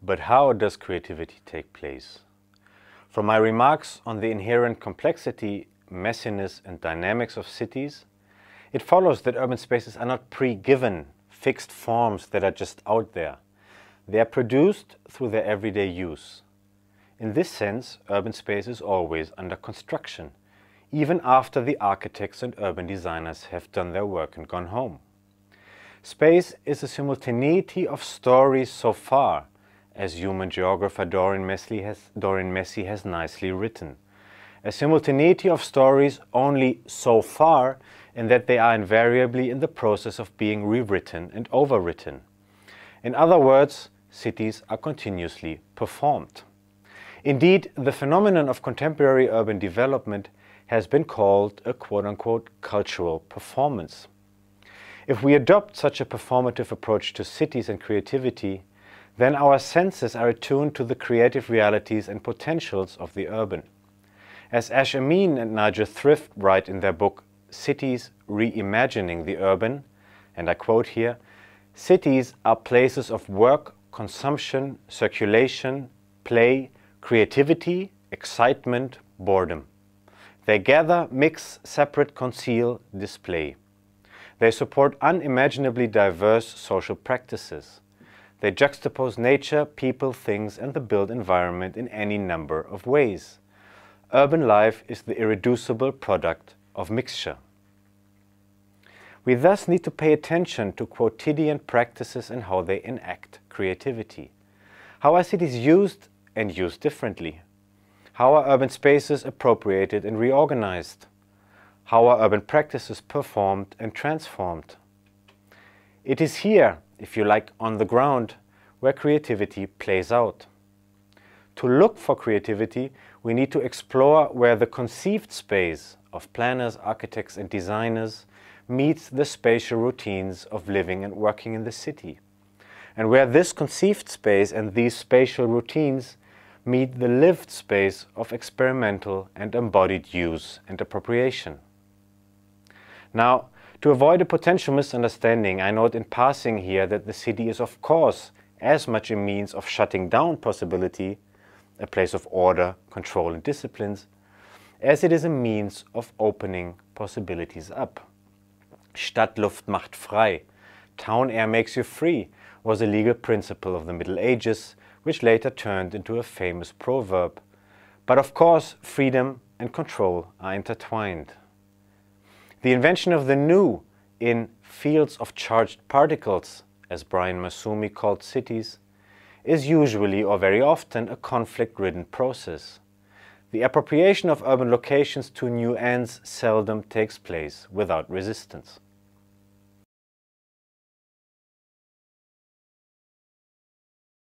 But how does creativity take place? From my remarks on the inherent complexity, messiness and dynamics of cities, it follows that urban spaces are not pre-given, fixed forms that are just out there. They are produced through their everyday use. In this sense, urban space is always under construction, even after the architects and urban designers have done their work and gone home. Space is a simultaneity of stories so far, as human geographer Doreen Massey has nicely written. A simultaneity of stories only so far in that they are invariably in the process of being rewritten and overwritten. In other words, cities are continuously performed. Indeed, the phenomenon of contemporary urban development has been called a quote-unquote cultural performance. If we adopt such a performative approach to cities and creativity, then our senses are attuned to the creative realities and potentials of the urban. As Ash Amin and Nigel Thrift write in their book Cities Reimagining the Urban, and I quote here, "Cities are places of work, consumption, circulation, play, creativity, excitement, boredom. They gather, mix, separate, conceal, display. They support unimaginably diverse social practices. They juxtapose nature, people, things, and the built environment in any number of ways. Urban life is the irreducible product of mixture." We thus need to pay attention to quotidian practices and how they enact creativity. How are cities used and used differently? How are urban spaces appropriated and reorganized? How are urban practices performed and transformed? It is here, if you like, on the ground, where creativity plays out. To look for creativity, we need to explore where the conceived space of planners, architects and designers meets the spatial routines of living and working in the city, and where this conceived space and these spatial routines meet the lived space of experimental and embodied use and appropriation. Now, to avoid a potential misunderstanding, I note in passing here that the city is of course as much a means of shutting down possibility, a place of order, control and disciplines, as it is a means of opening possibilities up. Stadtluft macht frei, town air makes you free, was a legal principle of the Middle Ages, which later turned into a famous proverb. But of course, freedom and control are intertwined. The invention of the new in fields of charged particles, as Brian Masumi called cities, is usually or very often a conflict-ridden process. The appropriation of urban locations to new ends seldom takes place without resistance.